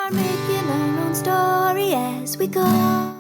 are making our own story as we go.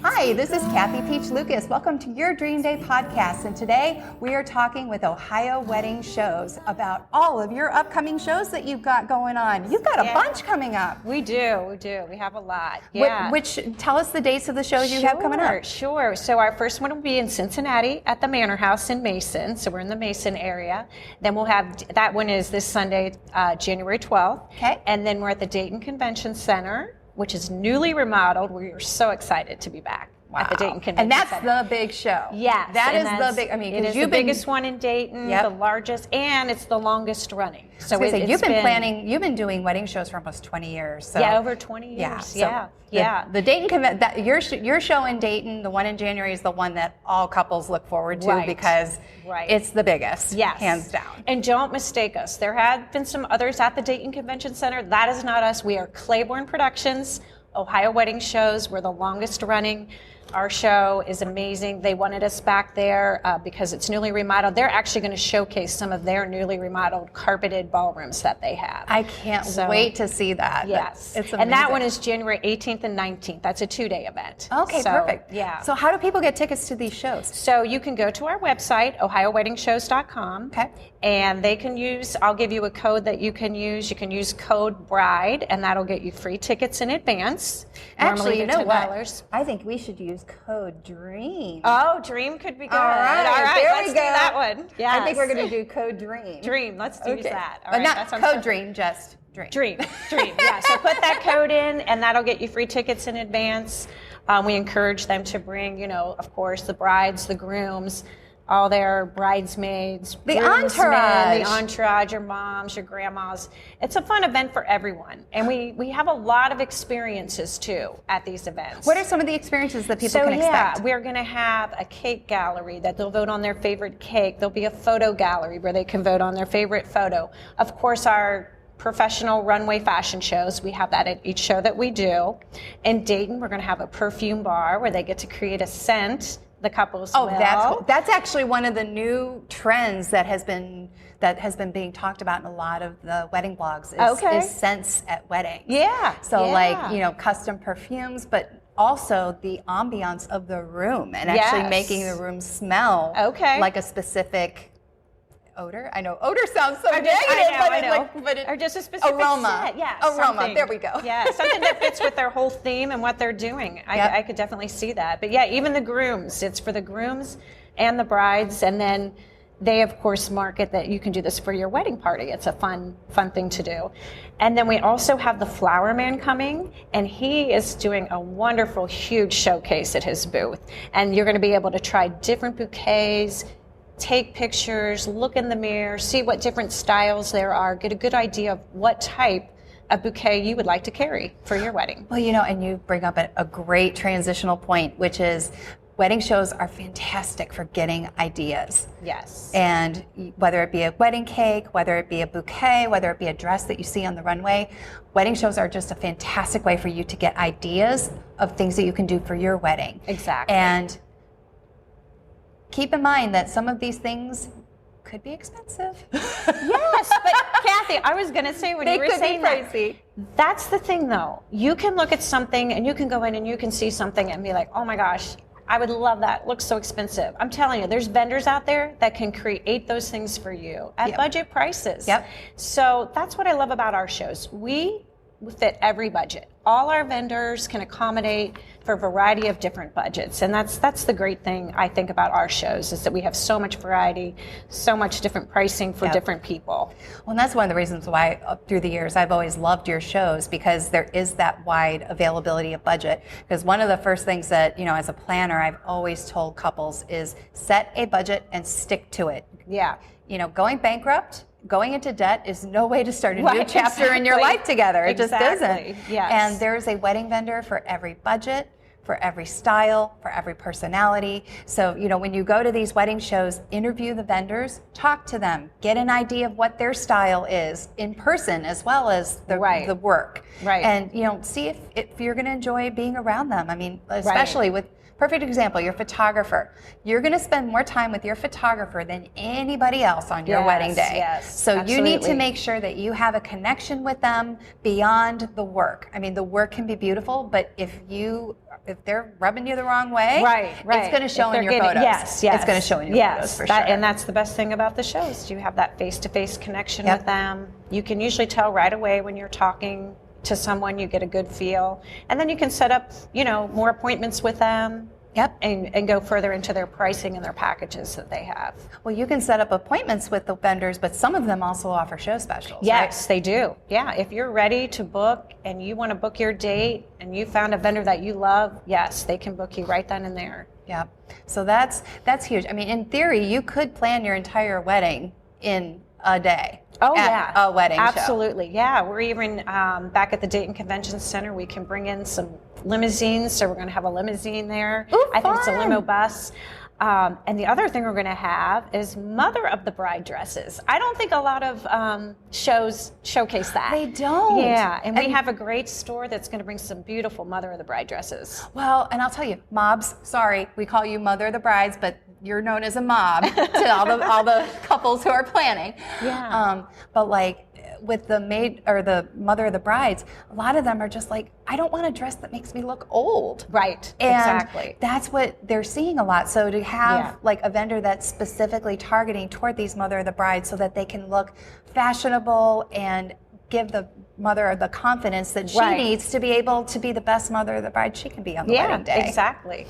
Hi, this is Kathy Peach Lucas. Welcome to your Dream Day podcast. And today we are talking with Ohio Wedding Shows about all of your upcoming shows that you've got going on. You've got a bunch coming up. We do. We have a lot. Yeah. Which tell us the dates of the shows you have coming up. Sure. So our first one will be in Cincinnati at the Manor House in Mason. So we're in the Mason area. Then we'll have, that one is this Sunday, January 12th. Okay. And then we're at the Dayton Convention Center, which is newly remodeled. We are so excited to be back at the Dayton Convention Center. Center. And that's the big show. Yes. That is the big, I mean, it is the biggest one in Dayton, the largest, and it's the longest running. So you've been doing wedding shows for almost 20 years. So. Yeah, over 20 years. Yeah. The Dayton Convention, your show in Dayton, the one in January, is the one that all couples look forward to because it's the biggest, hands down. And don't mistake us. There have been some others at the Dayton Convention Center. That is not us. We are Claiborne Productions, Ohio Wedding Shows. We're the longest running. Our show is amazing. They wanted us back there because it's newly remodeled. They're actually going to showcase some of their newly remodeled carpeted ballrooms that they have. I can't wait to see that. Yes. It's amazing. And that one is January 18th and 19th. That's a 2-day event. Okay, perfect. Yeah. So how do people get tickets to these shows? So you can go to our website, ohioweddingshows.com. Okay. And they can use, I'll give you a code that you can use. You can use code BRIDE, and that'll get you free tickets in advance. Actually, you know what? $10. I think we should use code DREAM. Oh, DREAM could be good. All right, there let's we go. do that one. Yes. I think we're going to do code DREAM. DREAM, let's do that. All but right, not code DREAM, just DREAM. DREAM, yeah. So put that code in, and that'll get you free tickets in advance. We encourage them to bring, of course, the brides, the grooms, all their bridesmaids, the entourage, your moms, your grandmas. It's a fun event for everyone. And we have a lot of experiences too at these events. What are some of the experiences that people can expect? We're going to have a cake gallery that they'll vote on their favorite cake. There'll be a photo gallery where they can vote on their favorite photo. Of course, our professional runway fashion shows. We have that at each show that we do. In Dayton, we're going to have a perfume bar where they get to create a scent. The couples will. That's actually one of the new trends that has been being talked about in a lot of the wedding blogs is scents at weddings. Yeah. So custom perfumes, but also the ambiance of the room and actually making the room smell like a specific odor. I know odor sounds so negative, I know. Or just a specific aroma. Scent. Yeah, aroma. Something. There we go. Yeah, something that fits with their whole theme and what they're doing. I could definitely see that. But yeah, even the grooms. It's for the grooms and the brides, and then they of course market that you can do this for your wedding party. It's a fun thing to do. And then we also have the flower man coming, and he is doing a wonderful, huge showcase at his booth. And you're going to be able to try different bouquets, take pictures, look in the mirror, see what different styles there are, get a good idea of what type of bouquet you would like to carry for your wedding. Well, and you bring up a great transitional point, which is wedding shows are fantastic for getting ideas. Yes. And whether it be a wedding cake, whether it be a bouquet, whether it be a dress that you see on the runway, wedding shows are just a fantastic way for you to get ideas of things that you can do for your wedding. Exactly. And keep in mind that some of these things could be expensive. Yes, but Kathy, I was going to say when you were saying that's the thing though. You can look at something and you can go in and you can see something and be like, oh my gosh, I would love that. It looks so expensive. I'm telling you, there's vendors out there that can create those things for you at budget prices. Yep. So that's what I love about our shows. We fit every budget. All our vendors can accommodate for a variety of different budgets. And that's the great thing I think about our shows is that we have so much variety, so much different pricing for different people. Well, and that's one of the reasons why through the years I've always loved your shows, because there is that wide availability of budget. Because one of the first things that, as a planner, I've always told couples is set a budget and stick to it. Yeah. Going bankrupt, going into debt is no way to start a new chapter in your life together. It just isn't. Yes. And there's a wedding vendor for every budget, for every style, for every personality. So, when you go to these wedding shows, interview the vendors, talk to them, get an idea of what their style is in person as well as the work. Right. And, see if you're going to enjoy being around them. I mean, especially with perfect example, your photographer. You're going to spend more time with your photographer than anybody else on your wedding day. Yes, so absolutely. you need to make sure that you have a connection with them beyond the work. I mean, the work can be beautiful, but if they're rubbing you the wrong way, right. it's going to show in your photos. Yes. It's going to show in your photos for sure. And that's the best thing about the shows. You have that face-to-face connection with them. You can usually tell right away when you're talking to someone, you get a good feel. And then you can set up, more appointments with them. Yep. And go further into their pricing and their packages that they have. Well, you can set up appointments with the vendors, but some of them also offer show specials. Yes, right? they do. Yeah, if you're ready to book and you want to book your date and you found a vendor that you love, yes, they can book you right then and there. Yeah. So that's huge. I mean, in theory, you could plan your entire wedding in a day. Oh, yeah. A wedding show. Absolutely. Yeah. We're even back at the Dayton Convention Center. We can bring in some limousines. So we're going to have a limousine there. Ooh, I think fun. it's a limo bus. And the other thing we're going to have is mother of the bride dresses. I don't think a lot of shows showcase that. They don't. Yeah. And we have a great store that's going to bring some beautiful mother of the bride dresses. Well, and I'll tell you, mobs, sorry, we call you mother of the brides, but you're known as a mob to all the couples who are planning. Yeah. But like with the maid or the mother of the brides, a lot of them are just like, I don't want a dress that makes me look old. Right. And exactly. that's what they're seeing a lot. So to have like a vendor that's specifically targeting toward these mother of the brides so that they can look fashionable and give the mother the confidence that she needs to be able to be the best mother of the bride she can be on the wedding day. Exactly.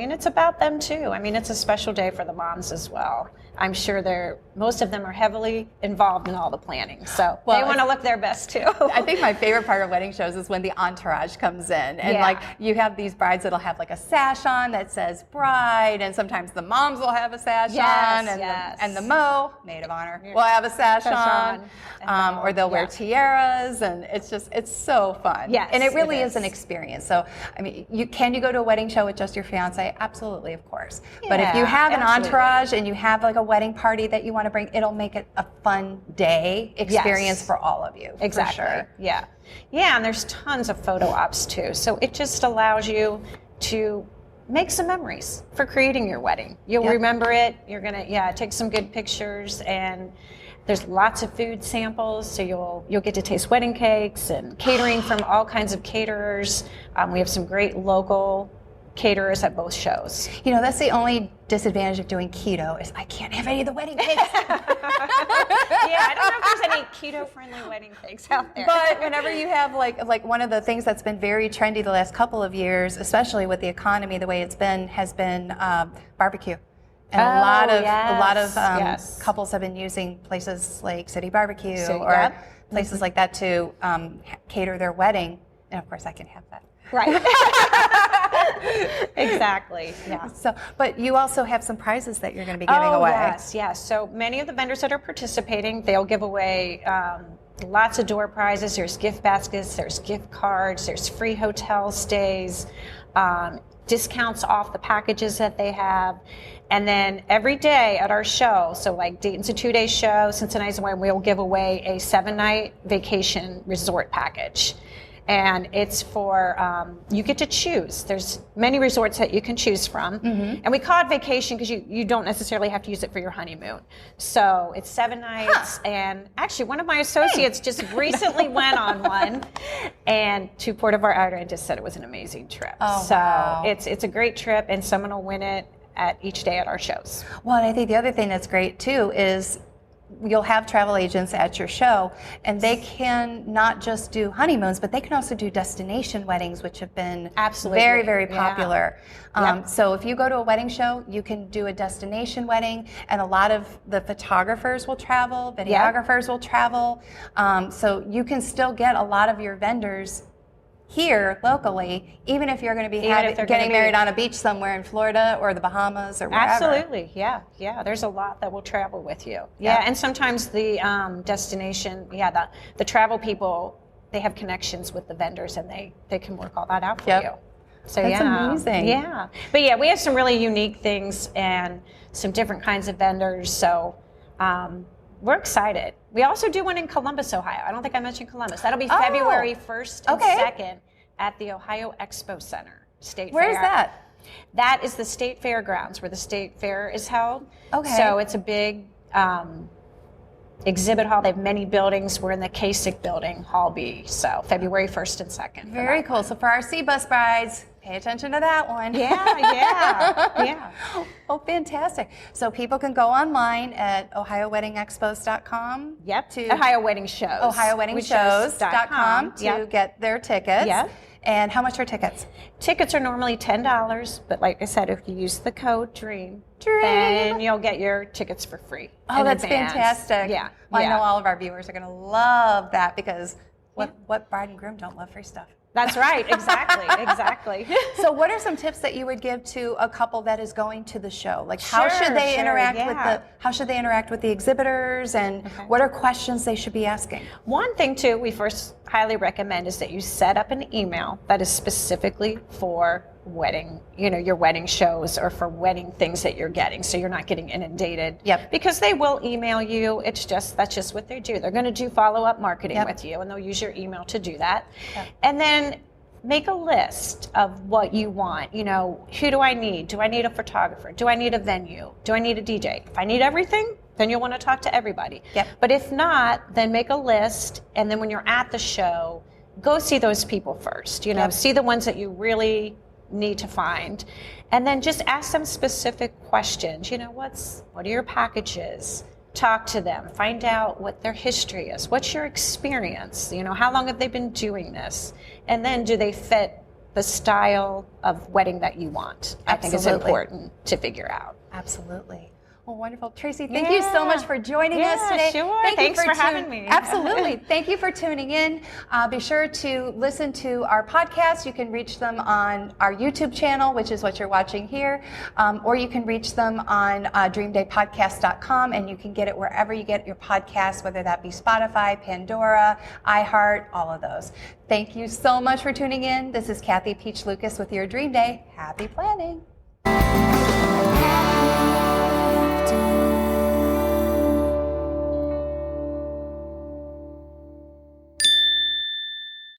And it's about them too. I mean, it's a special day for the moms as well. I'm sure most of them are heavily involved in all the planning, so they want to look their best too. I think my favorite part of wedding shows is when the entourage comes in and like you have these brides that'll have like a sash on that says bride, and sometimes the moms will have a sash on, and the maid of honor will have a sash on, or they'll wear tiaras, and it's so fun. Yes, and it really is an experience. So I mean, can you go to a wedding show with just your fiance? Absolutely, of course. But if you have an entourage and you have like a wedding party that you want to bring, it'll make it a fun day experience for all of you. Exactly. For sure. Yeah, and there's tons of photo ops too. So it just allows you to make some memories for creating your wedding. You'll remember it. You're gonna take some good pictures, and there's lots of food samples, so you'll get to taste wedding cakes and catering from all kinds of caterers. We have some great local caterers at both shows. That's the only disadvantage of doing keto is I can't have any of the wedding cakes. I don't know if there's any keto-friendly wedding cakes out there. But whenever you have like one of the things that's been very trendy the last couple of years, especially with the economy the way it's been, has been barbecue. And a lot of couples have been using places like City Barbecue or places like that to cater their wedding. And of course I can have that. Right. Exactly. Yeah. So, but you also have some prizes that you're going to be giving away. Yes. So many of the vendors that are participating, they'll give away lots of door prizes. There's gift baskets, there's gift cards, there's free hotel stays, discounts off the packages that they have. And then every day at our show, so like Dayton's a 2-day show, Cincinnati's one, we'll give away a 7-night vacation resort package. And it's for, you get to choose. There's many resorts that you can choose from. Mm-hmm. And we call it vacation because you don't necessarily have to use it for your honeymoon. So it's 7 nights. And actually, one of my associates just recently went on one to Puerto Vallarta and just said it was an amazing trip. Wow. It's a great trip, and someone will win it at each day at our shows. Well, and I think the other thing that's great too is you'll have travel agents at your show, and they can not just do honeymoons, but they can also do destination weddings, which have been very, very popular. So if you go to a wedding show, you can do a destination wedding, and a lot of the photographers will travel, videographers will travel. So you can still get a lot of your vendors here locally, even if you're going to be getting married on a beach somewhere in Florida or the Bahamas or wherever. Absolutely, yeah. There's a lot that will travel with you. Yeah, and sometimes the destination, the travel people, they have connections with the vendors, and they can work all that out for you. So that's amazing. Yeah, but we have some really unique things and some different kinds of vendors. So. We're excited. We also do one in Columbus, Ohio. I don't think I mentioned Columbus. That'll be February 1st and 2nd at the Ohio Expo Center State Fair. Where's that? That is the state fairgrounds where the state fair is held. Okay. So it's a big exhibit hall. They have many buildings. We're in the Kasich building, Hall B. So February 1st and 2nd. Very cool. So for our C-Bus brides, pay attention to that one. Yeah. Oh, fantastic. So people can go online at ohioweddingexpos.com. Yep. To Ohio Wedding Shows. ohiowedding.shows.com to get their tickets. Yep. And how much are tickets? Tickets are normally $10, but like I said, if you use the code DREAM, then you'll get your tickets for free. Oh, that's fantastic. Yeah. Well, I know all of our viewers are going to love that because what bride and groom don't love free stuff? That's right. Exactly. So what are some tips that you would give to a couple that is going to the show? Like how should they interact with the exhibitors, and what are questions they should be asking? One thing too we first highly recommend is that you set up an email that is specifically for wedding, your wedding shows or for wedding things that you're getting, so you're not getting inundated. Yep. Because they will email you. That's just what they do. They're going to do follow-up marketing with you, and they'll use your email to do that. Yep. And then make a list of what you want. Who do I need? Do I need a photographer? Do I need a venue? Do I need a DJ? If I need everything, then you'll want to talk to everybody. Yep. But if not, then make a list, and then when you're at the show, go see those people first. See the ones that you really need to find, and then just ask them specific questions. What are your packages? Talk to them, find out what their history is. What's your experience? How long have they been doing this? And then do they fit the style of wedding that you want? I think it's important to figure out. Absolutely. Well, wonderful. Tracy, thank you so much for joining us today. Sure. Thanks for having me. Absolutely. Thank you for tuning in. Be sure to listen to our podcast. You can reach them on our YouTube channel, which is what you're watching here, or you can reach them on dreamdaypodcast.com, and you can get it wherever you get your podcasts, whether that be Spotify, Pandora, iHeart, all of those. Thank you so much for tuning in. This is Kathy Peach Lucas with your Dream Day. Happy planning.